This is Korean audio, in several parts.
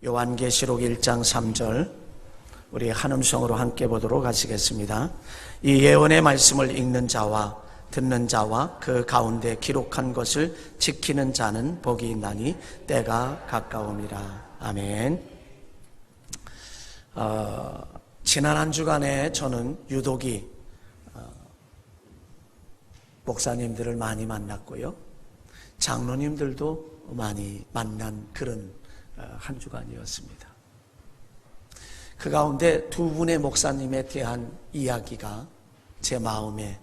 요한계시록 1장 3절 우리 한음성으로 함께 보도록 하시겠습니다. 이 예언의 말씀을 읽는 자와 듣는 자와 그 가운데 기록한 것을 지키는 자는 복이 있나니 때가 가까움이라. 아멘. 지난 한 주간에 저는 유독이 목사님들을 많이 만났고요, 장로님들도 많이 만난 그런 한 주간이었습니다. 그 가운데 두 분의 목사님에 대한 이야기가 제 마음에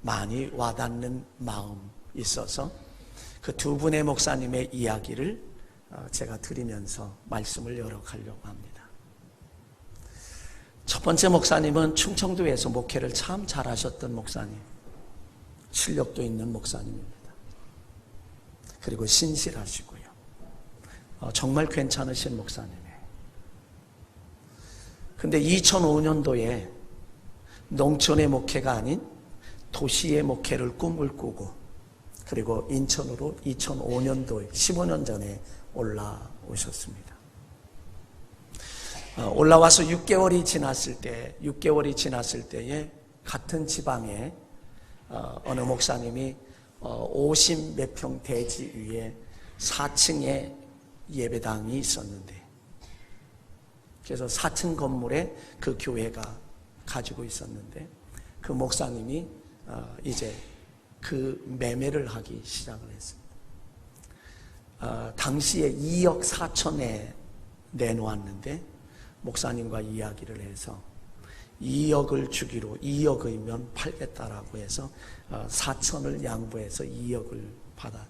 많이 와닿는 마음이 있어서 그 두 분의 목사님의 이야기를 제가 드리면서 말씀을 열어가려고 합니다. 첫 번째 목사님은 충청도에서 목회를 참 잘하셨던 목사님, 실력도 있는 목사님입니다. 그리고 신실하시고요, 정말 괜찮으신 목사님이에요. 근데 2005년도에 농촌의 목회가 아닌 도시의 목회를 꿈을 꾸고, 그리고 인천으로 2005년도에 15년 전에 올라오셨습니다. 올라와서 6개월이 지났을 때에 같은 지방에 어느 목사님이 50 몇 평 대지 위에 4층에 예배당이 있었는데, 그래서 4층 건물에 그 교회가 가지고 있었는데, 그 목사님이 이제 그 매매를 하기 시작을 했습니다. 당시에 2억 4천에 내놓았는데 목사님과 이야기를 해서 2억을 주기로, 2억이면 팔겠다라고 해서 4천을 양보해서 2억을 받아,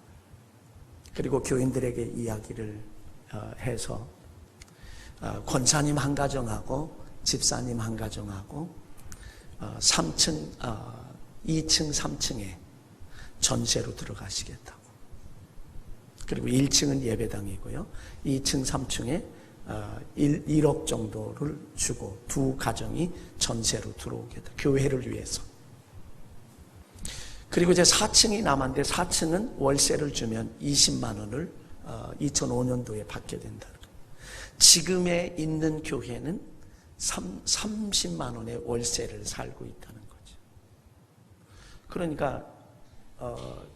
그리고 교인들에게 이야기를 해서 권사님 한 가정하고 집사님 한 가정하고 2층 3층에 전세로 들어가시겠다고, 그리고 1층은 예배당이고요, 2층 3층에 1억 정도를 주고 두 가정이 전세로 들어오겠다, 교회를 위해서. 그리고 이제 4층이 남았는데 4층은 월세를 주면 20만 원을 2005년도에 받게 된다. 지금에 있는 교회는 30만 원의 월세를 살고 있다는 거죠. 그러니까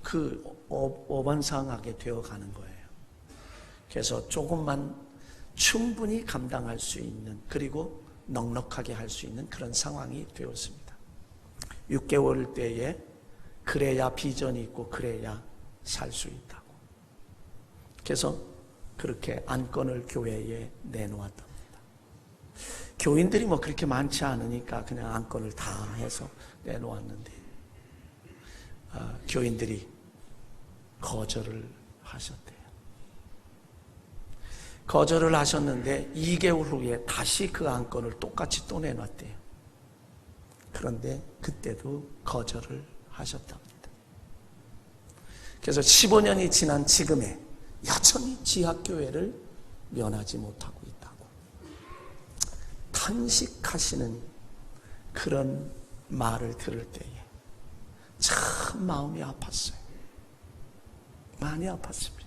그 어반상하게 되어가는 거예요. 그래서 조금만 충분히 감당할 수 있는, 그리고 넉넉하게 할 수 있는 그런 상황이 되었습니다. 6개월 때에 그래야 비전이 있고 그래야 살 수 있다고. 그래서 그렇게 안건을 교회에 내놓았답니다. 교인들이 뭐 그렇게 많지 않으니까 그냥 안건을 다 해서 내놓았는데 교인들이 거절을 하셨대요. 거절을 하셨는데 2개월 후에 다시 그 안건을 똑같이 또 내놨대요. 그런데 그때도 거절을 하셨답니다. 그래서 15년이 지난 지금에 여전히 지하교회를 면하지 못하고 있다고 탄식하시는 그런 말을 들을 때에 참 마음이 아팠어요. 많이 아팠습니다.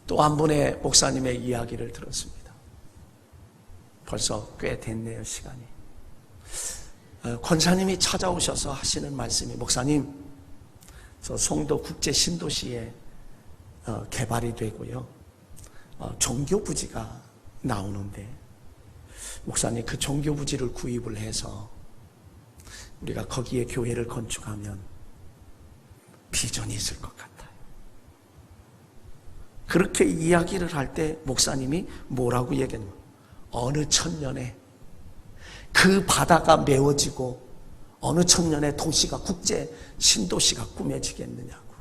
또 한 분의 목사님의 이야기를 들었습니다. 벌써 꽤 됐네요, 시간이. 권사님이 찾아오셔서 하시는 말씀이, 목사님, 저 송도 국제 신도시에 개발이 되고요, 종교부지가 나오는데 목사님, 그 종교부지를 구입을 해서 우리가 거기에 교회를 건축하면 비전이 있을 것 같아요. 그렇게 이야기를 할 때 목사님이 뭐라고 얘기했냐면, 어느 천년에 그 바다가 메워지고 어느 천년에 도시가, 국제 신도시가 꾸며지겠느냐고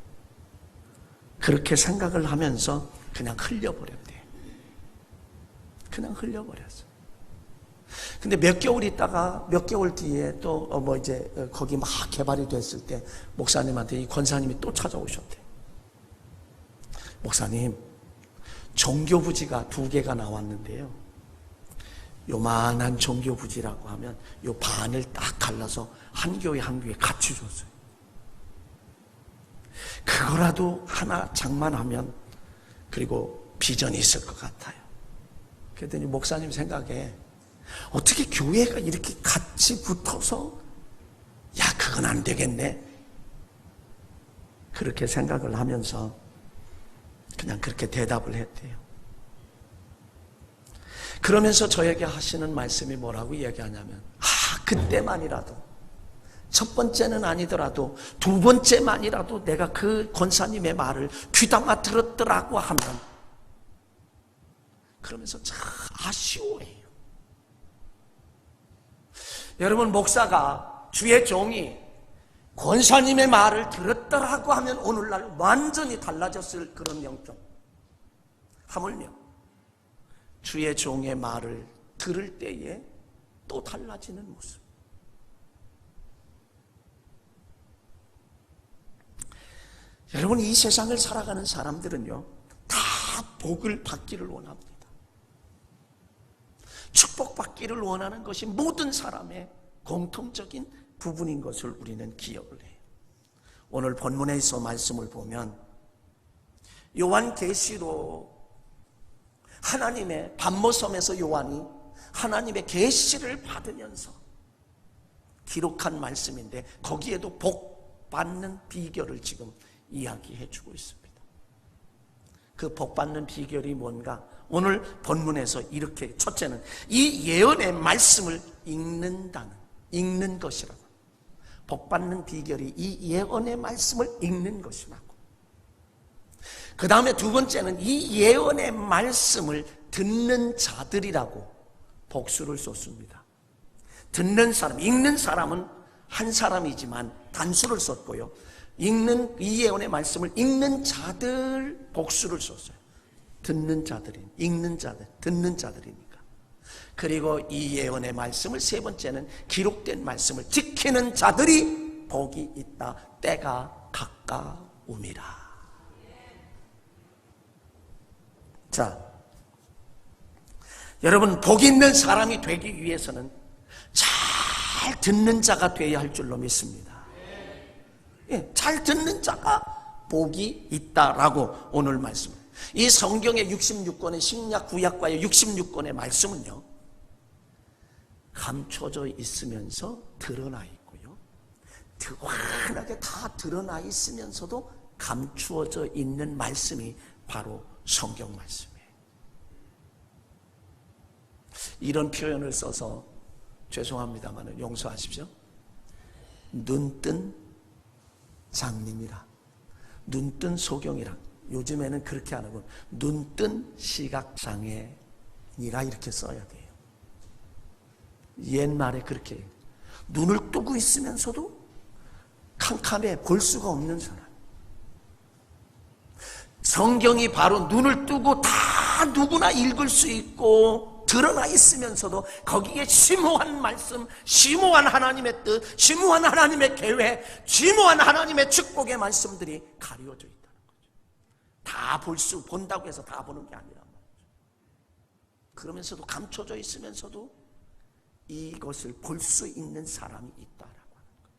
그렇게 생각을 하면서 그냥 흘려버렸대요. 그냥 흘려버렸어요. 근데 몇 개월 있다가, 몇 개월 뒤에 또 이제 거기 막 개발이 됐을 때 목사님한테 이 권사님이 또 찾아오셨대요. 목사님, 종교부지가 2개가 나왔는데요, 요만한 종교부지라고 하면 요 반을 딱 갈라서 한 교회 한 교회 같이 줬어요. 그거라도 하나 장만하면 그리고 비전이 있을 것 같아요. 그랬더니 목사님 생각에 어떻게 교회가 이렇게 같이 붙어서 야, 그건 안 되겠네. 그렇게 생각을 하면서 그냥 그렇게 대답을 했대요. 그러면서 저에게 하시는 말씀이 뭐라고 얘기하냐면, 그때만이라도, 첫 번째는 아니더라도 두 번째만이라도 내가 그 권사님의 말을 귀담아 들었더라고 하면, 그러면서 참 아쉬워해요. 여러분, 목사가, 주의 종이 권사님의 말을 들었더라고 하면 오늘날 완전히 달라졌을 그런 영적. 하물며 주의 종의 말을 들을 때에 또 달라지는 모습. 여러분, 이 세상을 살아가는 사람들은요, 다 복을 받기를 원합니다. 축복받기를 원하는 것이 모든 사람의 공통적인 부분인 것을 우리는 기억을 해요. 오늘 본문에서 말씀을 보면 요한계시로 하나님의 반모섬에서 요한이 하나님의 계시를 받으면서 기록한 말씀인데, 거기에도 복 받는 비결을 지금 이야기해 주고 있습니다. 그 복 받는 비결이 뭔가? 오늘 본문에서 이렇게, 첫째는 이 예언의 말씀을 읽는 것이라고. 복 받는 비결이 이 예언의 말씀을 읽는 것이라고. 그 다음에 두 번째는 이 예언의 말씀을 듣는 자들이라고 복수를 썼습니다. 듣는 사람, 읽는 사람은 한 사람이지만 단수를 썼고요. 이 예언의 말씀을 읽는 자들 복수를 썼어요. 듣는 자들이, 읽는 자들, 듣는 자들이니까. 그리고 이 예언의 말씀을 세 번째는 기록된 말씀을 지키는 자들이 복이 있다. 때가 가까움이라. 자, 여러분, 복 있는 사람이 되기 위해서는 잘 듣는 자가 되어야 할 줄로 믿습니다. 잘 듣는 자가 복이 있다라고 오늘 말씀. 이 성경의 66권의 신약 구약과의 66권의 말씀은요, 감춰져 있으면서 드러나 있고요, 환하게 다 드러나 있으면서도 감추어져 있는 말씀이 바로 성경 말씀이에요. 이런 표현을 써서 죄송합니다만 용서하십시오. 눈뜬 장님이라, 눈뜬 소경이라. 요즘에는 그렇게 안 하고 눈뜬 시각장애니라 이렇게 써야 돼요. 옛말에 그렇게 해요. 눈을 뜨고 있으면서도 캄캄해 볼 수가 없는 사람. 성경이 바로 눈을 뜨고 다 누구나 읽을 수 있고 드러나 있으면서도 거기에 심오한 말씀, 심오한 하나님의 뜻, 심오한 하나님의 계획, 심오한 하나님의 축복의 말씀들이 가려져 있다는 거죠. 다 본다고 해서 다 보는 게 아니란 말이죠. 그러면서도 감춰져 있으면서도 이것을 볼 수 있는 사람이 있다라고 하는 거예요.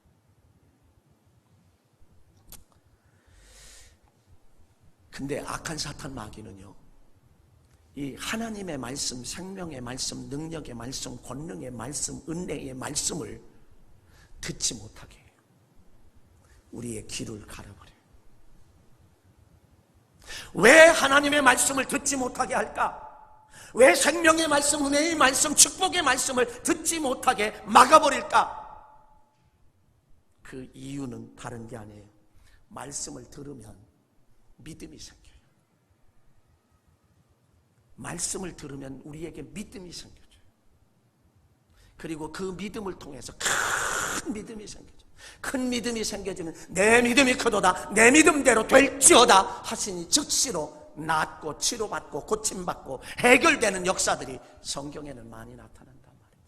근데 악한 사탄 마귀는요, 이 하나님의 말씀, 생명의 말씀, 능력의 말씀, 권능의 말씀, 은혜의 말씀을 듣지 못하게 해요. 우리의 귀를 가려버려요. 왜 하나님의 말씀을 듣지 못하게 할까? 왜 생명의 말씀, 은혜의 말씀, 축복의 말씀을 듣지 못하게 막아버릴까? 그 이유는 다른 게 아니에요. 말씀을 들으면 믿음이 생겨요. 말씀을 들으면 우리에게 믿음이 생겨져요. 그리고 그 믿음을 통해서 큰 믿음이 생겨져요. 큰 믿음이 생겨지면 내 믿음이 크도다, 내 믿음대로 될지어다 하시니 즉시로 낫고 치료받고 고침받고 해결되는 역사들이 성경에는 많이 나타난단 말이죠.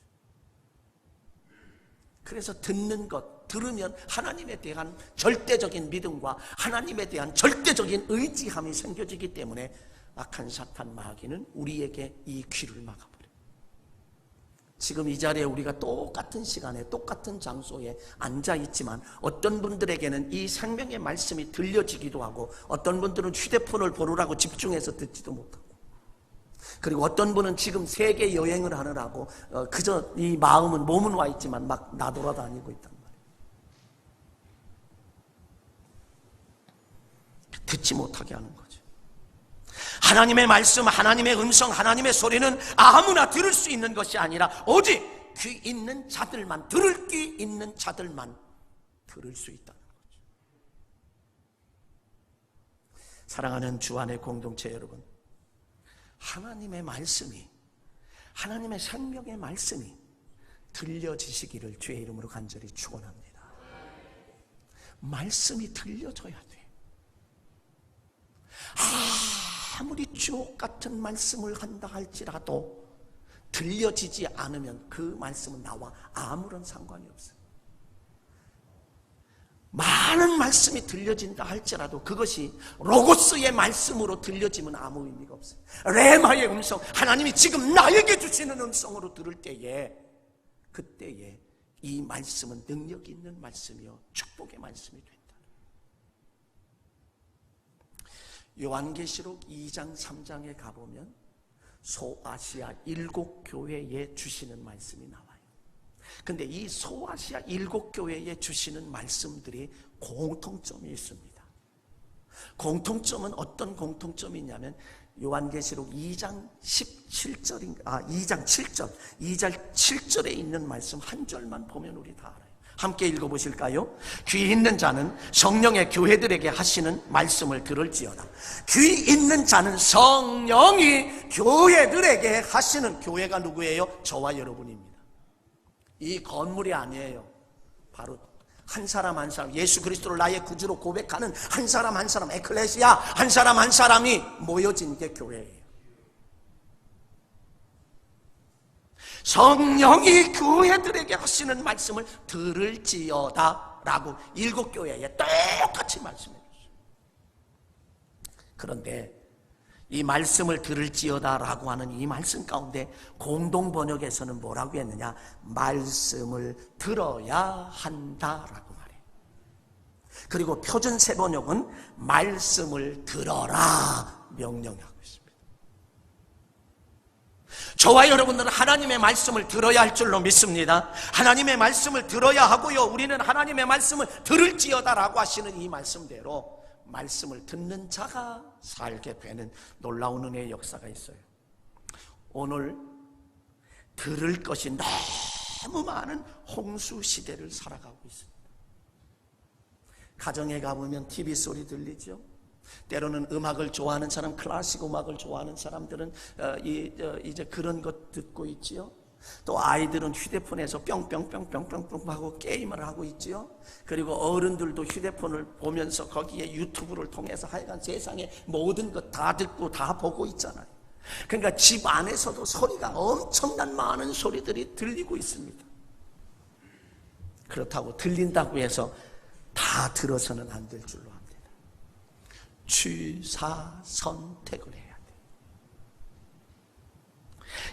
그래서 듣는 것, 들으면 하나님에 대한 절대적인 믿음과 하나님에 대한 절대적인 의지함이 생겨지기 때문에 악한 사탄 마귀는 우리에게 이 귀를 막아버려요. 지금 이 자리에 우리가 똑같은 시간에 똑같은 장소에 앉아 있지만 어떤 분들에게는 이 생명의 말씀이 들려지기도 하고 어떤 분들은 휴대폰을 보느라고 집중해서 듣지도 못하고 그리고 어떤 분은 지금 세계 여행을 하느라고 그저 이 몸은 와 있지만 막 나돌아다니고 있단 말이에요. 듣지 못하게 하는 거죠. 하나님의 말씀, 하나님의 음성, 하나님의 소리는 아무나 들을 수 있는 것이 아니라 오직 귀 있는 자들만, 들을 귀 있는 자들만 들을 수 있다는 거죠. 사랑하는 주 안의 공동체 여러분, 하나님의 말씀이, 하나님의 생명의 말씀이 들려지시기를 주의 이름으로 간절히 축원합니다. 말씀이 들려져야 돼. 아무리 주옥 같은 말씀을 한다 할지라도 들려지지 않으면 그 말씀은 나와 아무런 상관이 없어요. 많은 말씀이 들려진다 할지라도 그것이 로고스의 말씀으로 들려지면 아무 의미가 없어요. 레마의 음성, 하나님이 지금 나에게 주시는 음성으로 들을 때에 그때에 이 말씀은 능력 있는 말씀이요 축복의 말씀이 된다. 요한계시록 2장 3장에 가보면 소아시아 7교회에 주시는 말씀이 나와요. 근데 이 소아시아 7교회에 주시는 말씀들이 공통점이 있습니다. 공통점은 어떤 공통점이 있냐면 요한계시록 2장 7절, 2장 7절에 있는 말씀 한 절만 보면 우리 다 알아요. 함께 읽어보실까요? 귀 있는 자는 성령의 교회들에게 하시는 말씀을 들을지어다. 귀 있는 자는 성령이 교회들에게 하시는, 교회가 누구예요? 저와 여러분입니다. 이 건물이 아니에요. 바로 한 사람 한 사람, 예수 그리스도를 나의 구주로 고백하는 한 사람 한 사람, 에클레시아 한 사람 한 사람이 모여진 게 교회예요. 성령이 교회들에게 하시는 말씀을 들을지어다 라고 7교회에 똑같이 말씀해 주셨어요. 그런데 이 말씀을 들을지어다 라고 하는 이 말씀 가운데 공동 번역에서는 뭐라고 했느냐? 말씀을 들어야 한다 라고 말해요. 그리고 표준 세번역은 말씀을 들어라 명령하고 있습니다. 저와 여러분들은 하나님의 말씀을 들어야 할 줄로 믿습니다. 하나님의 말씀을 들어야 하고요, 우리는 하나님의 말씀을 들을지어다 라고 하시는 이 말씀대로 말씀을 듣는 자가 살게 되는 놀라운 은혜의 역사가 있어요. 오늘 들을 것이 너무 많은 홍수 시대를 살아가고 있습니다. 가정에 가보면 TV 소리 들리죠. 때로는 음악을 좋아하는 사람, 클래식 음악을 좋아하는 사람들은 이제 그런 것 듣고 있지요. 또 아이들은 휴대폰에서 뿅뿅뿅뿅뿅뿅 하고 게임을 하고 있지요. 그리고 어른들도 휴대폰을 보면서 거기에 유튜브를 통해서 하여간 세상의 모든 것 다 듣고 다 보고 있잖아요. 그러니까 집 안에서도 소리가 엄청난 많은 소리들이 들리고 있습니다. 그렇다고 들린다고 해서 다 들어서는 안 될 줄로 합니다. 취사 선택을 해야 돼.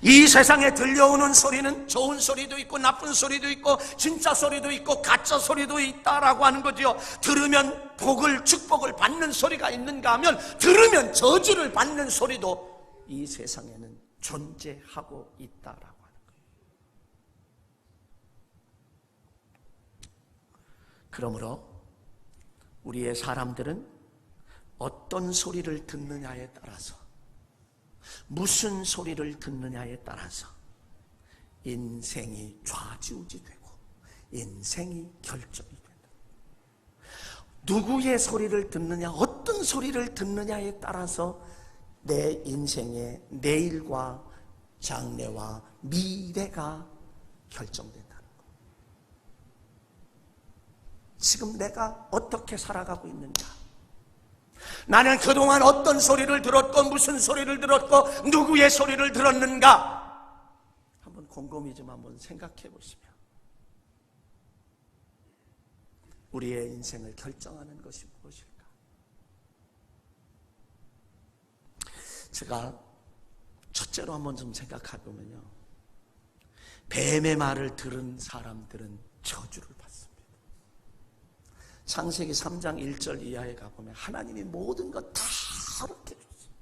이 세상에 들려오는 소리는 좋은 소리도 있고 나쁜 소리도 있고 진짜 소리도 있고 가짜 소리도 있다라고 하는 거죠. 들으면 복을, 축복을 받는 소리가 있는가 하면 들으면 저주를 받는 소리도 이 세상에는 존재하고 있다라고 하는 거예요. 그러므로 우리의 사람들은 어떤 소리를 듣느냐에 따라서, 무슨 소리를 듣느냐에 따라서 인생이 좌지우지되고 인생이 결정이 된다. 누구의 소리를 듣느냐, 어떤 소리를 듣느냐에 따라서 내 인생의 내일과 장래와 미래가 결정된다는 거예요. 지금 내가 어떻게 살아가고 있는가, 나는 그동안 어떤 소리를 들었고 무슨 소리를 들었고 누구의 소리를 들었는가, 한번 곰곰이 좀 한번 생각해 보시면 우리의 인생을 결정하는 것이 무엇일까? 제가 첫째로 한번 좀 생각해 보면요, 뱀의 말을 들은 사람들은 저주를 받습니다. 창세기 3장 1절 이하에 가보면 하나님이 모든 것 다 허락해 줬어요.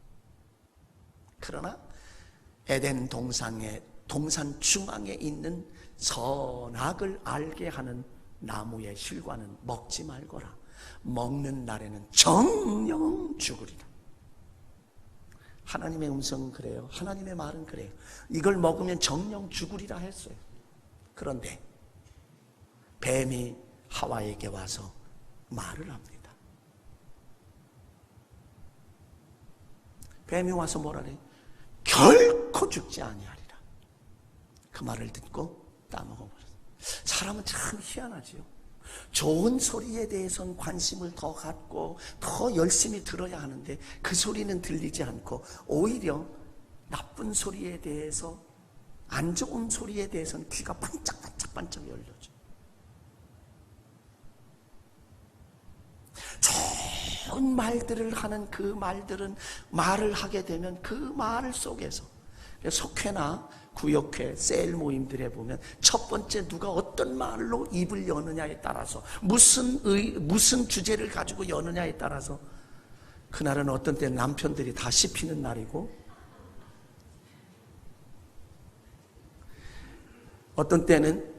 그러나 에덴 동산 중앙에 있는 선악을 알게 하는 나무의 실과는 먹지 말거라. 먹는 날에는 정령 죽으리라. 하나님의 음성은 그래요. 하나님의 말은 그래요. 이걸 먹으면 정령 죽으리라 했어요. 그런데 뱀이 하와에게 와서 말을 합니다. 뱀이 와서 뭐라 그래요? 결코 죽지 아니하리라. 그 말을 듣고 따먹어버렸어요. 사람은 참 희한하지요. 좋은 소리에 대해서는 관심을 더 갖고 더 열심히 들어야 하는데 그 소리는 들리지 않고 오히려 나쁜 소리에 대해서, 안 좋은 소리에 대해서는 귀가 반짝반짝 열려져. 좋은 말들을 하는 그 말들은 말을 하게 되면 그 말 속에서, 속회나 구역회, 셀 모임들에 보면 첫 번째 누가 어떤 말로 입을 여느냐에 따라서, 무슨 주제를 가지고 여느냐에 따라서 그날은 어떤 때 남편들이 다 씹히는 날이고, 어떤 때는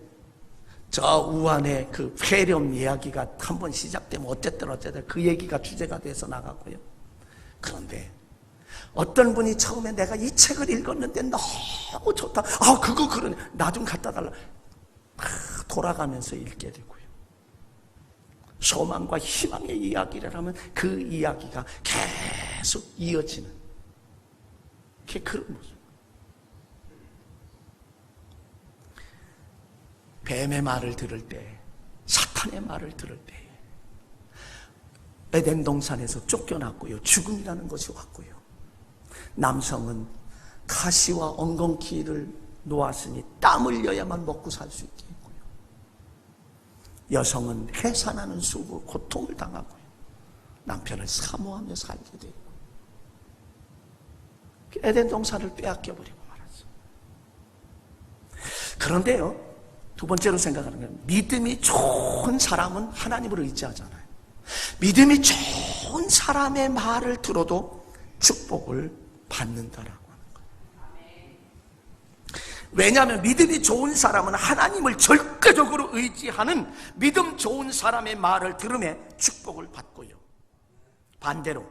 저 우한의 그 폐렴 이야기가 한번 시작되면 어쨌든 그 얘기가 주제가 돼서 나가고요. 그런데 어떤 분이 처음에 내가 이 책을 읽었는데 너무 좋다. 그거 그러네. 나 좀 갖다 달라. 돌아가면서 읽게 되고요. 소망과 희망의 이야기를 하면 그 이야기가 계속 이어지는 그런 모습. 뱀의 말을 들을 때, 사탄의 말을 들을 때 에덴 동산에서 쫓겨났고요. 죽음이라는 것이 왔고요. 남성은 가시와 엉겅퀴를 놓았으니 땀 흘려야만 먹고 살 수 있게 했고요. 여성은 해산하는 수고, 고통을 당하고요. 남편을 사모하며 살게 되고, 에덴 동산을 빼앗겨버리고 말았어요. 그런데요, 두 번째로 생각하는 건, 믿음이 좋은 사람은 하나님을 의지하잖아요. 믿음이 좋은 사람의 말을 들어도 축복을 받는다라고 하는 거예요. 왜냐하면 믿음이 좋은 사람은 하나님을 절대적으로 의지하는 믿음 좋은 사람의 말을 들으며 축복을 받고요. 반대로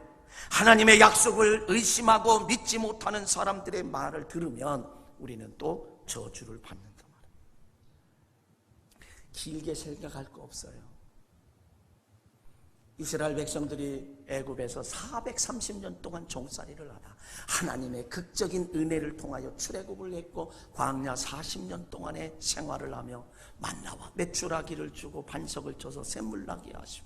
하나님의 약속을 의심하고 믿지 못하는 사람들의 말을 들으면 우리는 또 저주를 받는다. 길게 생각할 거 없어요. 이스라엘 백성들이 애굽에서 430년 동안 종살이를 하다 하나님의 극적인 은혜를 통하여 출애굽을 했고, 광야 40년 동안의 생활을 하며 만나와 메추라기를 주고 반석을 쳐서 샘물 나게 하시고,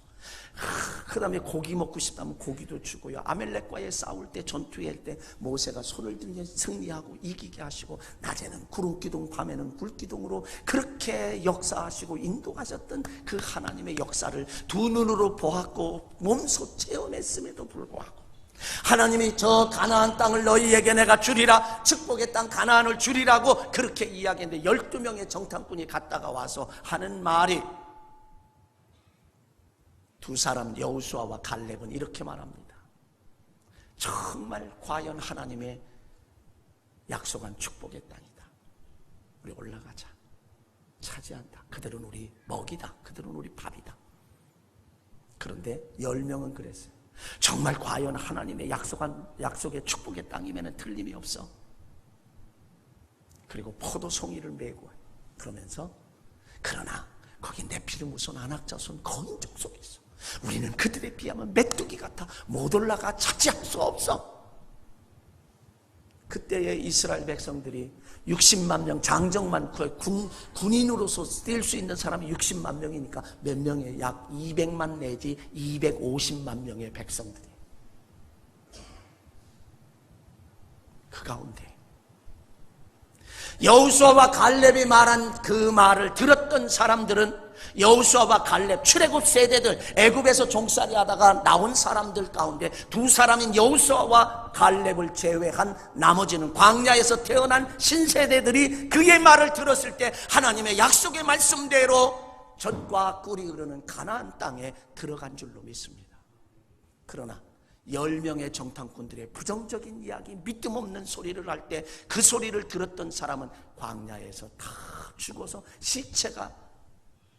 그 다음에 고기 먹고 싶다면 고기도 주고요. 아멜렉과의 싸울 때, 전투할 때 모세가 손을 들며 승리하고 이기게 하시고, 낮에는 구름기둥, 밤에는 불기둥으로 그렇게 역사하시고 인도하셨던 그 하나님의 역사를 두 눈으로 보았고 몸소 체험했음에도 불구하고, 하나님이 저 가나안 땅을 너희에게 내가 주리라, 축복의 땅 가나안을 주리라고 그렇게 이야기했는데 12명의 정탐꾼이 갔다가 와서 하는 말이, 두 사람 여호수아와 갈렙은 이렇게 말합니다. 정말 과연 하나님의 약속한 축복의 땅이다. 우리 올라가자. 차지한다. 그들은 우리 먹이다. 그들은 우리 밥이다. 그런데 10명은 그랬어요. 정말 과연 하나님의 약속의 축복의 땅이면 틀림이 없어. 그리고 포도송이를 메고, 그러면서 그러나 거기 네피림 후손, 아낙 자손, 거인족 속에 있어. 우리는 그들에 비하면 메뚜기 같아 못 올라가 차지할 수 없어. 그때의 이스라엘 백성들이 60만 명, 장정만 군인으로서 뛸 수 있는 사람이 60만 명이니까 몇 명의 약 200만 내지 250만 명의 백성들이, 그 가운데 여호수아와 갈렙이 말한 그 말을 들었던 들었던 사람들은 여호수아와 갈렙, 출애굽 세대들, 애굽에서 종살이 하다가 나온 사람들 가운데 두 사람인 여호수아와 갈렙을 제외한 나머지는 광야에서 태어난 신세대들이 그의 말을 들었을 때 하나님의 약속의 말씀대로 젖과 꿀이 흐르는 가나안 땅에 들어간 줄로 믿습니다. 그러나 10명의 정탐꾼들의 부정적인 이야기, 믿음 없는 소리를 할 때 그 소리를 들었던 사람은 광야에서 다 죽어서 시체가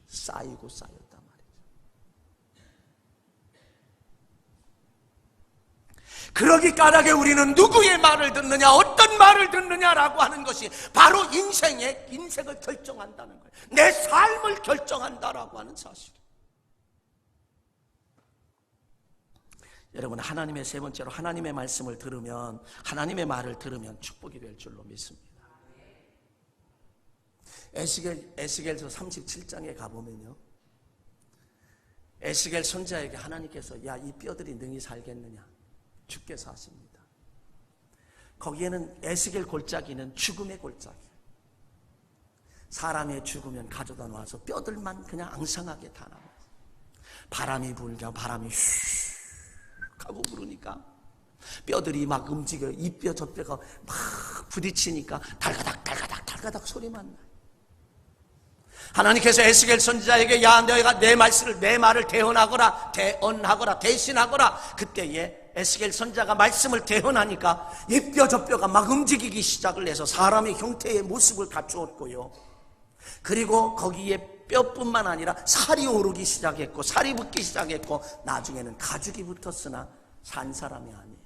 쌓이고 쌓였단 말이죠. 그러기 까닭에 우리는 누구의 말을 듣느냐, 어떤 말을 듣느냐라고 하는 것이 바로 인생을 결정한다는 거예요. 내 삶을 결정한다라고 하는 사실. 여러분, 하나님의 세 번째로 하나님의 말씀을 들으면, 하나님의 말을 들으면 축복이 될 줄로 믿습니다. 에스겔서 37장에 가보면요, 에스겔 선지자에게 하나님께서 야, 이 뼈들이 능히 살겠느냐, 주께서 하십니다. 거기에는 에스겔 골짜기는 죽음의 골짜기예요. 사람이 죽으면 가져다 놔서 뼈들만 그냥 앙상하게 다 나와요. 바람이 불니까 바람이 슉 하고 부르니까 뼈들이 막 움직여요. 이 뼈 저 뼈가 막 부딪히니까 달가닥 소리만 나요. 하나님께서 에스겔 선지자에게 야, 너희가 내 말을 대언하거라 대신하거라. 그때에 에스겔 선지자가 말씀을 대언하니까 이 뼈 저 뼈가 막 움직이기 시작을 해서 사람의 형태의 모습을 갖추었고요. 그리고 거기에 뼈뿐만 아니라 살이 오르기 시작했고 살이 붙기 시작했고 나중에는 가죽이 붙었으나 산 사람이 아니에요.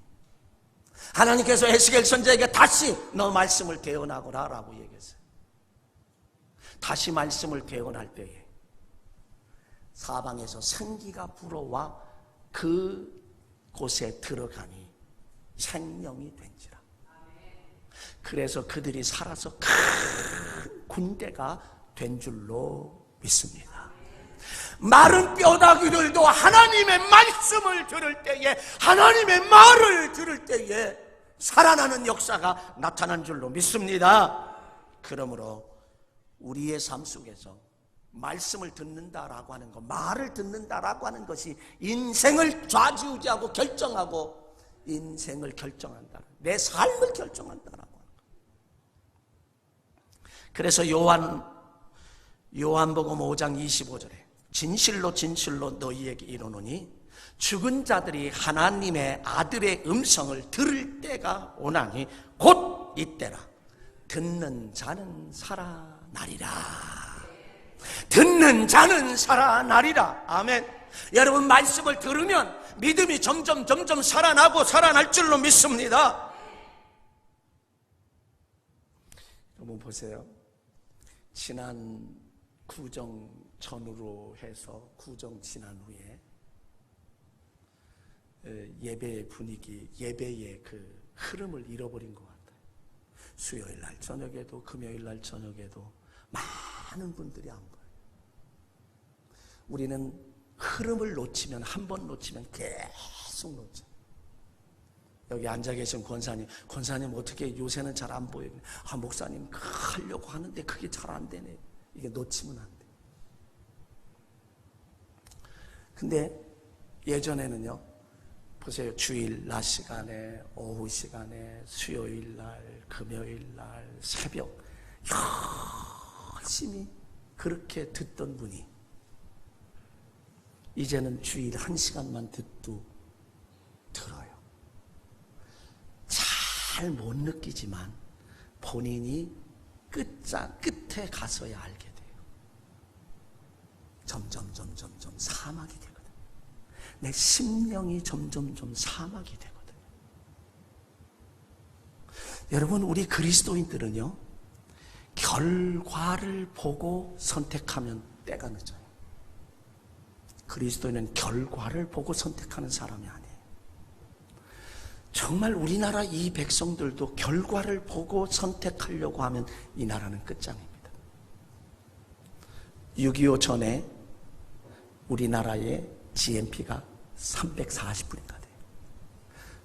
하나님께서 에스겔 선지자에게 다시 너 말씀을 대언하거라 라고 얘기했어요. 다시 말씀을 대언할 때에 사방에서 생기가 불어와 그 곳에 들어가니 생명이 된지라. 그래서 그들이 살아서 큰 군대가 된 줄로 믿습니다. 마른 뼈다귀들도 하나님의 말씀을 들을 때에, 하나님의 말을 들을 때에 살아나는 역사가 나타난 줄로 믿습니다. 그러므로 우리의 삶 속에서 말씀을 듣는다라고 하는 것, 말을 듣는다라고 하는 것이 인생을 좌지우지하고 결정하고 인생을 결정한다, 내 삶을 결정한다라고 하는 것. 그래서 요한복음 5장 25절에 진실로 진실로 너희에게 이르노니 죽은 자들이 하나님의 아들의 음성을 들을 때가 오나니 곧 이때라. 듣는 자는 살아나리라. 듣는 자는 살아나리라. 아멘. 여러분, 말씀을 들으면 믿음이 점점 살아나고 살아날 줄로 믿습니다. 여러분 보세요. 지난 구정 전후로 해서 구정 지난 후에 예배의 분위기, 예배의 그 흐름을 잃어버린 것 같아요. 수요일 날 저녁에도 금요일 날 저녁에도 많은 분들이 안 보여요. 우리는 흐름을 놓치면, 한 번 놓치면 계속 놓쳐요. 여기 앉아 계신 권사님 어떻게 요새는 잘 안 보여요? 아, 목사님 하려고 하는데 그게 잘 안 되네. 이게 놓치면 안 돼. 근데 예전에는요, 보세요. 주일 낮 시간에, 오후 시간에, 수요일 날, 금요일 날, 새벽 열심히 그렇게 듣던 분이 이제는 주일 1시간만 듣도 들어요. 잘 못 느끼지만 본인이 끝에 가서야 알게 돼요. 점점 사막이 되거든요. 내 심령이 점점 사막이 되거든요. 여러분, 우리 그리스도인들은요, 결과를 보고 선택하면 때가 늦어요. 그리스도인은 결과를 보고 선택하는 사람이 아니에요. 정말 우리나라 이 백성들도 결과를 보고 선택하려고 하면 이 나라는 끝장입니다. 6.25 전에 우리나라의 GNP가 340불인가 돼요.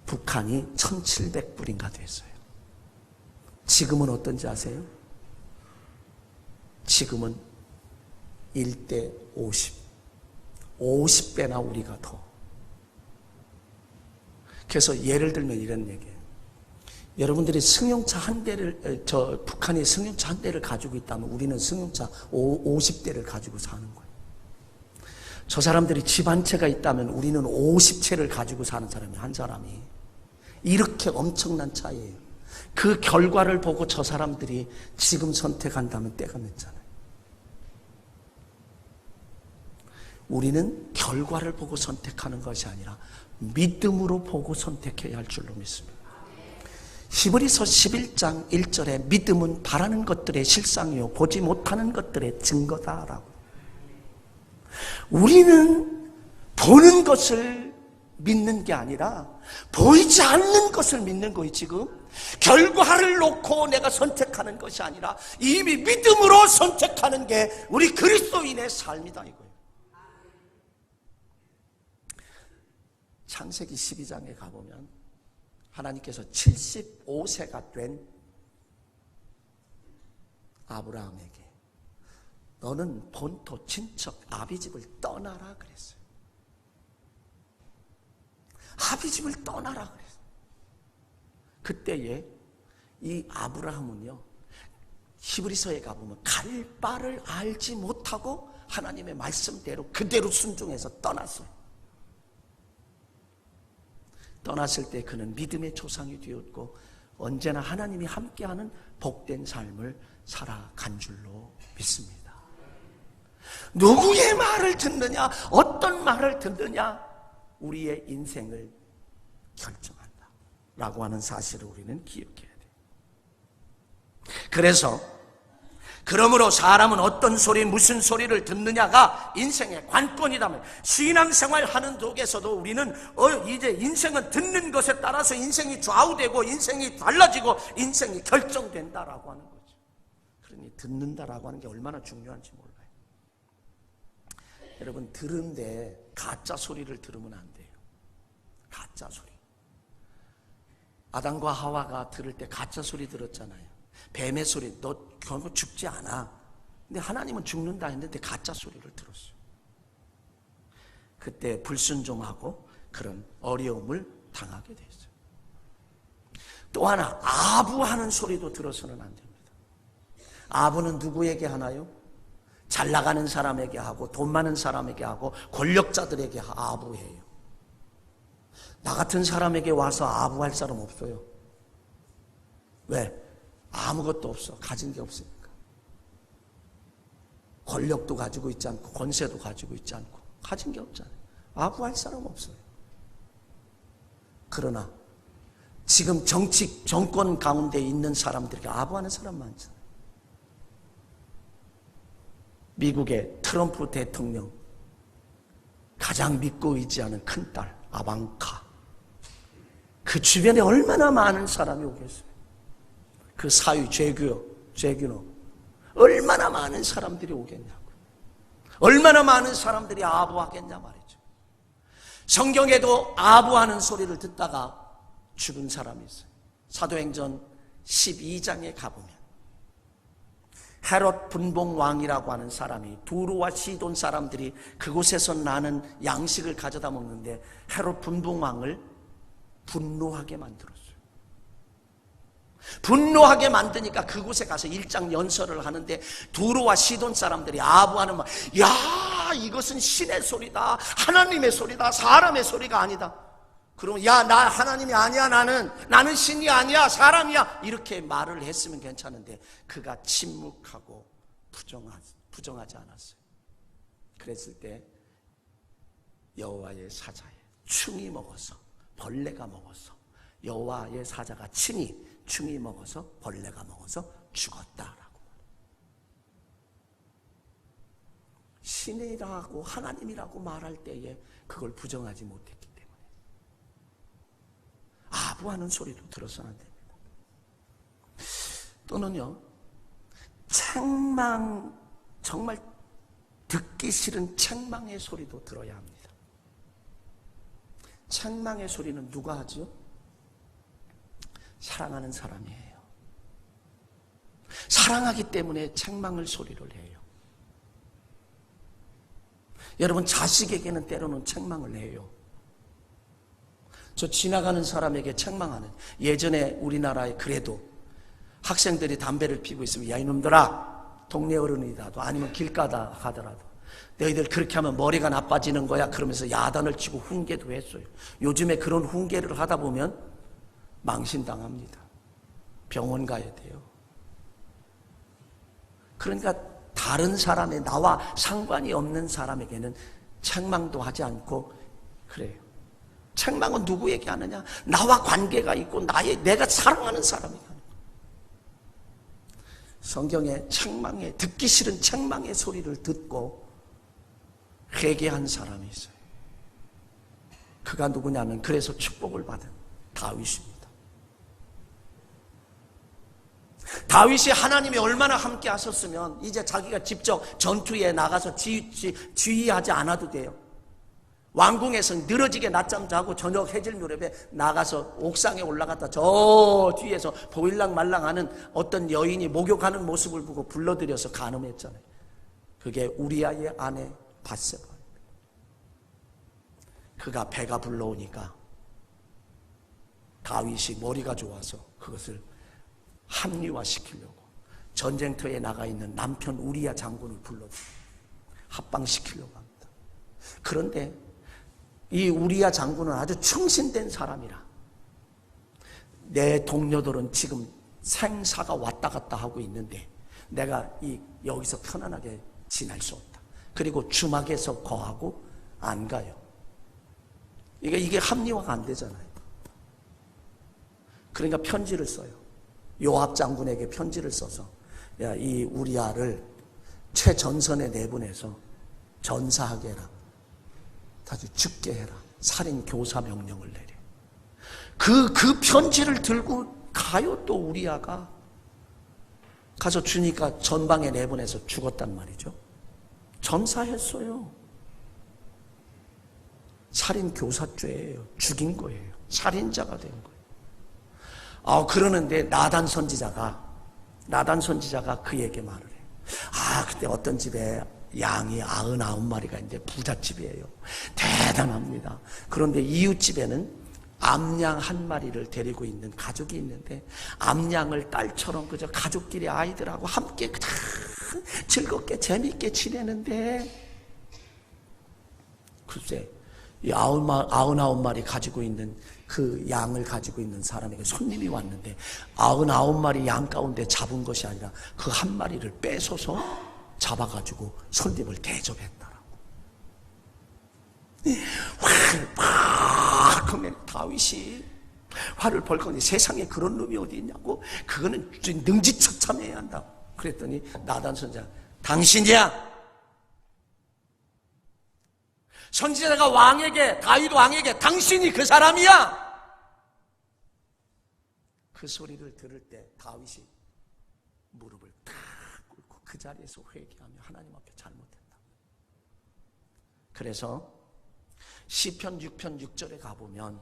북한이 1700불인가 됐어요. 지금은 어떤지 아세요? 지금은 1대 50. 50배나 우리가 더. 그래서 예를 들면 이런 얘기예요. 여러분들이 승용차 한 대를, 북한이 승용차 한 대를 가지고 있다면 우리는 승용차 50대를 가지고 사는 거예요. 저 사람들이 집 한 채가 있다면 우리는 50채를 가지고 사는 사람이 한 사람이. 이렇게 엄청난 차이예요. 그 결과를 보고 저 사람들이 지금 선택한다면 때가 늦잖아요. 우리는 결과를 보고 선택하는 것이 아니라 믿음으로 보고 선택해야 할 줄로 믿습니다. 히브리서 11장 1절에 믿음은 바라는 것들의 실상이요 보지 못하는 것들의 증거다라고. 우리는 보는 것을 믿는 게 아니라 보이지 않는 것을 믿는 거예요. 지금 결과를 놓고 내가 선택하는 것이 아니라 이미 믿음으로 선택하는 게 우리 그리스도인의 삶이다 이거예요. 창세기 12장에 가보면 하나님께서 75세가 된 아브라함에게 너는 본토 친척 아비집을 떠나라 그랬어요. 아비집을 떠나라 그랬어요. 그때에 이 아브라함은요, 히브리서에 가보면 갈 바를 알지 못하고 하나님의 말씀대로 그대로 순종해서 떠났어요. 떠났을 때 그는 믿음의 조상이 되었고 언제나 하나님이 함께하는 복된 삶을 살아간 줄로 믿습니다. 누구의 말을 듣느냐, 어떤 말을 듣느냐, 우리의 인생을 결정한다 라고 하는 사실을 우리는 기억해야 돼요. 그러므로 사람은 어떤 소리, 무슨 소리를 듣느냐가 인생의 관건이다면 신앙생활 하는 쪽에서도 우리는 이제 인생은 듣는 것에 따라서 인생이 좌우되고 인생이 달라지고 인생이 결정된다라고 하는 거죠. 그러니 듣는다라고 하는 게 얼마나 중요한지 몰라요. 여러분, 들은데 가짜 소리를 들으면 안 돼요. 가짜 소리. 아담과 하와가 들을 때 가짜 소리 들었잖아요. 뱀의 소리, 너 결국 죽지 않아. 근데 하나님은 죽는다 했는데 가짜 소리를 들었어요. 그때 불순종하고 그런 어려움을 당하게 됐어요. 또 하나, 아부하는 소리도 들어서는 안 됩니다. 아부는 누구에게 하나요? 잘 나가는 사람에게 하고 돈 많은 사람에게 하고 권력자들에게 아부해요. 나 같은 사람에게 와서 아부할 사람 없어요. 왜? 아무것도 없어. 가진 게 없으니까. 권력도 가지고 있지 않고 권세도 가지고 있지 않고 가진 게 없잖아요. 아부할 사람 없어요. 그러나 지금 정권 가운데 있는 사람들에게 아부하는 사람 많잖아요. 미국의 트럼프 대통령 가장 믿고 의지하는 큰딸 아방카, 그 주변에 얼마나 많은 사람이 오겠어요. 그 사위 죄규노 얼마나 많은 사람들이 오겠냐고. 얼마나 많은 사람들이 아부하겠냐 말이죠. 성경에도 아부하는 소리를 듣다가 죽은 사람이 있어요. 사도행전 12장에 가보면 헤롯 분봉왕이라고 하는 사람이 두루와 시돈 사람들이 그곳에서 나는 양식을 가져다 먹는데 헤롯 분봉왕을 분노하게 만들었어요. 분노하게 만드니까 그곳에 가서 일장 연설을 하는데 두루와 시돈 사람들이 아부하는 말, 야, 이것은 신의 소리다, 하나님의 소리다, 사람의 소리가 아니다. 그러면 야, 나 하나님이 아니야, 나는 신이 아니야, 사람이야, 이렇게 말을 했으면 괜찮은데 그가 침묵하고 부정하지 않았어요. 그랬을 때 여호와의 사자에 충이 먹어서 벌레가 먹어서 여호와의 사자가 충이 먹어서 벌레가 먹어서 죽었다라고. 신이라고 하나님이라고 말할 때에 그걸 부정하지 못했기 때문에 아부하는 소리도 들어서는 안 됩니다. 또는요, 책망, 정말 듣기 싫은 책망의 소리도 들어야 합니다. 책망의 소리는 누가 하죠? 사랑하는 사람이에요. 사랑하기 때문에 책망을 소리를 해요. 여러분, 자식에게는 때로는 책망을 해요. 저 지나가는 사람에게 책망하는, 예전에 우리나라에 그래도 학생들이 담배를 피우고 있으면 야 이놈들아, 동네 어른이라도 아니면 길 가다 가더라도 너희들 그렇게 하면 머리가 나빠지는 거야 그러면서 야단을 치고 훈계도 했어요. 요즘에 그런 훈계를 하다 보면 망신당합니다. 병원 가야 돼요. 그러니까 다른 사람의, 나와 상관이 없는 사람에게는 책망도 하지 않고 그래요. 책망은 누구에게 하느냐? 나와 관계가 있고 내가 사랑하는 사람에게 하는 거예요. 성경에 듣기 싫은 책망의 소리를 듣고 회개한 사람이 있어요. 그가 누구냐면, 그래서 축복을 받은 다윗입니다. 다윗이 하나님이 얼마나 함께 하셨으면 이제 자기가 직접 전투에 나가서 지휘하지 않아도 돼요. 왕궁에서 늘어지게 낮잠 자고 저녁 해질 무렵에 나가서 옥상에 올라갔다 저 뒤에서 보일랑 말랑하는 어떤 여인이 목욕하는 모습을 보고 불러들여서 간음했잖아요. 그게 우리아의 아내 밧세바입니다. 그가 배가 불러오니까 다윗이 머리가 좋아서 그것을 합리화시키려고 전쟁터에 나가 있는 남편 우리아 장군을 불러서 합방시키려고 합니다. 그런데 이 우리아 장군은 아주 충신된 사람이라, 내 동료들은 지금 생사가 왔다 갔다 하고 있는데 내가 여기서 편안하게 지낼 수 없다. 그리고 주막에서 거하고 안 가요. 이게 합리화가 안 되잖아요. 그러니까 편지를 써요. 요압 장군에게 편지를 써서 야, 이 우리아를 최전선에 내보내서 전사하게 해라. 아주 죽게 해라. 살인 교사 명령을 내려. 그 편지를 들고 가요. 또 우리아가 가서 주니까 전방에 내보내서 죽었단 말이죠. 전사했어요. 살인 교사죄예요. 죽인 거예요. 살인자가 된 거예요. 그러는데 나단 선지자가 그에게 말을 해요. 그때 어떤 집에 양이 99마리가 있는데 부잣집이에요. 대단합니다. 그런데 이웃집에는 암양 1마리를 데리고 있는 가족이 있는데 암양을 딸처럼 그저 가족끼리 아이들하고 함께 그냥 즐겁게 재밌게 지내는데, 글쎄 이 99마리 가지고 있는 그 양을 가지고 있는 사람에게 손님이 왔는데 99마리 양 가운데 잡은 것이 아니라 그 1마리를 뺏어서 잡아가지고 손님을 대접했다라고. 화를 팍 하면 다윗이 화를 벌거니 세상에 그런 놈이 어디 있냐고, 그거는 능지처참해야 한다. 그랬더니 나단 선지자, 당신이야. 선지자가 다윗 왕에게 당신이 그 사람이야. 그 소리를 들을 때 다윗이 무릎을 탁 꿇고 그 자리에서 회개하며 하나님 앞에 잘못했다. 그래서 시편 6편 6절에 가보면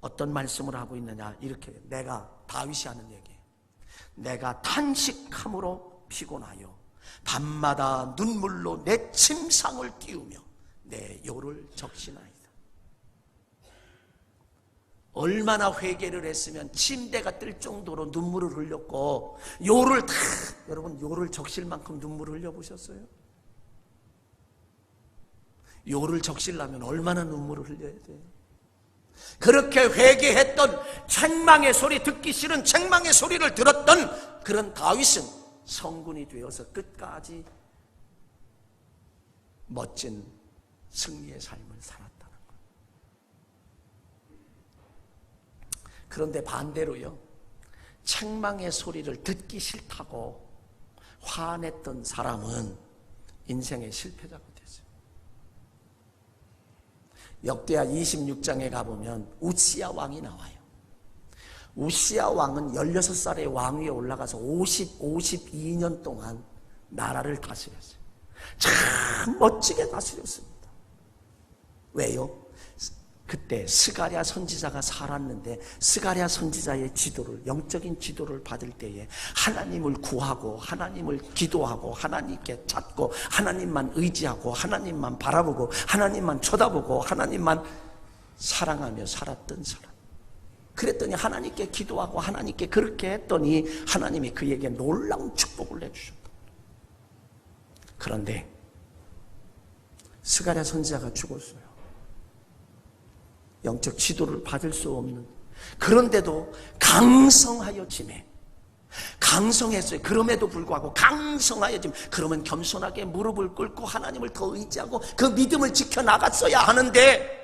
어떤 말씀을 하고 있느냐, 이렇게 다윗이 하는 얘기예요. 내가 탄식함으로 피곤하여 밤마다 눈물로 내 침상을 띄우며 내 요를 적시나이다. 얼마나 회개를 했으면 침대가 뜰 정도로 눈물을 흘렸고, 여러분 요를 적실 만큼 눈물을 흘려보셨어요? 요를 적시려면 얼마나 눈물을 흘려야 돼요? 그렇게 회개했던, 책망의 소리, 듣기 싫은 책망의 소리를 들었던 그런 다윗은 성군이 되어서 끝까지 멋진 승리의 삶을 살았다는 거예요. 그런데 반대로요, 책망의 소리를 듣기 싫다고 화냈던 사람은 인생의 실패자가 됐어요. 역대하 26장에 가보면 우시야 왕이 나와요. 우시야 왕은 16살의 왕위에 올라가서 52년 동안 나라를 다스렸어요. 참 멋지게 다스렸습니다. 왜요? 그때 스가랴 선지자가 살았는데 스가랴 선지자의 지도를, 영적인 지도를 받을 때에 하나님을 구하고 하나님을 기도하고 하나님께 찾고 하나님만 의지하고 하나님만 바라보고 하나님만 쳐다보고 하나님만 사랑하며 살았던 사람. 그랬더니 하나님께 기도하고 하나님께 그렇게 했더니 하나님이 그에게 놀라운 축복을 내주셨다. 그런데 스가랴 선지자가 죽었어요. 영적 지도를 받을 수 없는, 그런데도 강성하여 지매, 강성했어요. 그럼에도 불구하고 강성하여 지매, 그러면 겸손하게 무릎을 꿇고 하나님을 더 의지하고 그 믿음을 지켜나갔어야 하는데,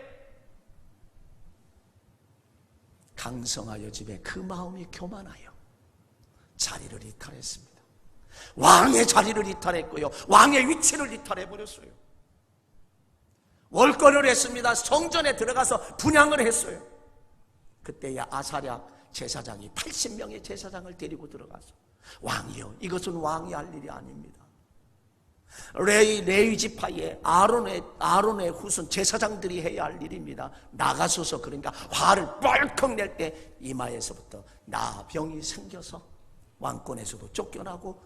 강성하여 집에 그 마음이 교만하여 자리를 이탈했습니다. 왕의 자리를 이탈했고요, 왕의 위치를 이탈해버렸어요. 월권을 했습니다. 성전에 들어가서 분향을 했어요. 그때야 아사랴 제사장이 80명의 제사장을 데리고 들어가서, 왕이요, 이것은 왕이 할 일이 아닙니다. 레위 지파의 아론의 후손 제사장들이 해야 할 일입니다. 나가소서. 그러니까 화를 뻘컥 낼 때 이마에서부터 나병이 생겨서 왕권에서도 쫓겨나고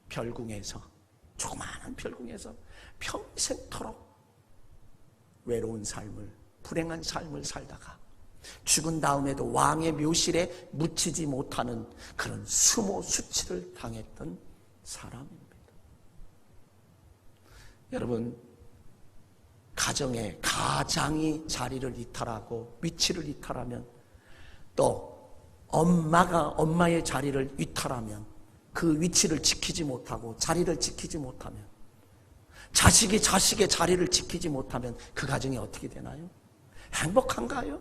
별궁에서, 조그마한 별궁에서 평생토록 외로운 삶을, 불행한 삶을 살다가 죽은 다음에도 왕의 묘실에 묻히지 못하는 그런 수모 수치를 당했던 사람입니다. 여러분, 가정에 가장이 자리를 이탈하고 위치를 이탈하면, 또 엄마가 엄마의 자리를 이탈하면, 그 위치를 지키지 못하고 자리를 지키지 못하면, 자식이 자식의 자리를 지키지 못하면 그 가정이 어떻게 되나요? 행복한가요?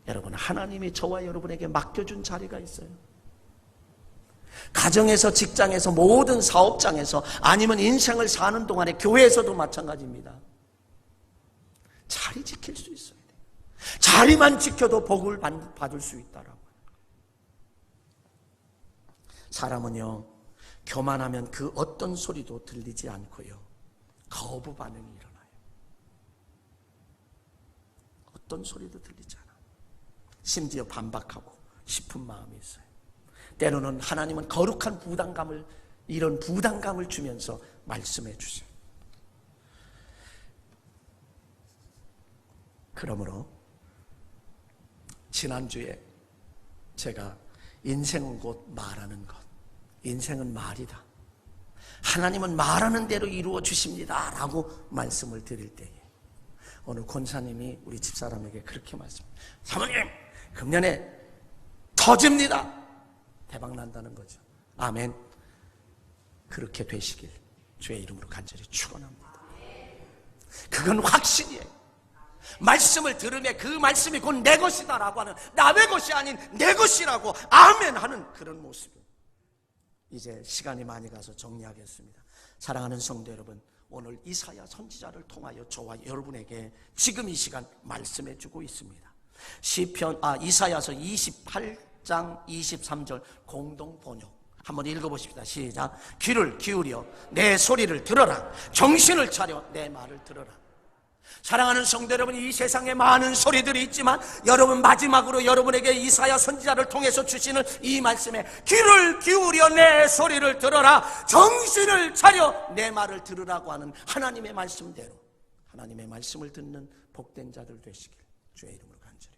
여러분, 하나님이 저와 여러분에게 맡겨준 자리가 있어요. 가정에서, 직장에서, 모든 사업장에서, 아니면 인생을 사는 동안에 교회에서도 마찬가지입니다. 자리 지킬 수 있어야 돼요. 자리만 지켜도 복을 받을 수 있다라고요. 사람은요, 교만하면 그 어떤 소리도 들리지 않고요, 거부 반응이 일어나요. 어떤 소리도 들리지 않아. 심지어 반박하고 싶은 마음이 있어요. 때로는 하나님은 거룩한 부담감을, 이런 부담감을 주면서 말씀해 주세요. 그러므로 지난주에 제가 인생은 곧 말하는 것, 인생은 말이다, 하나님은 말하는 대로 이루어 주십니다 라고 말씀을 드릴 때에 오늘 권사님이 우리 집사람에게 그렇게 말씀합니다. 사모님, 금년에 터집니다. 대박 난다는 거죠. 아멘. 그렇게 되시길 주의 이름으로 간절히 축원합니다. 그건 확신이에요. 말씀을 들으며 그 말씀이 곧 내 것이다라고 하는, 남의 것이 아닌 내 것이라고 아멘 하는 그런 모습. 이제 시간이 많이 가서 정리하겠습니다. 사랑하는 성도 여러분, 오늘 이사야 선지자를 통하여 저와 여러분에게 지금 이 시간 말씀해 주고 있습니다. 이사야서 28장 23절 공동 번역 한번 읽어보십시다. 시작. 귀를 기울여 내 소리를 들어라. 정신을 차려 내 말을 들어라. 사랑하는 성도 여러분, 이 세상에 많은 소리들이 있지만 여러분, 마지막으로 여러분에게 이사야 선지자를 통해서 주시는 이 말씀에 귀를 기울여 내 소리를 들어라. 정신을 차려 내 말을 들으라고 하는 하나님의 말씀대로, 하나님의 말씀을 듣는 복된 자들 되시길 주의 이름으로 간절히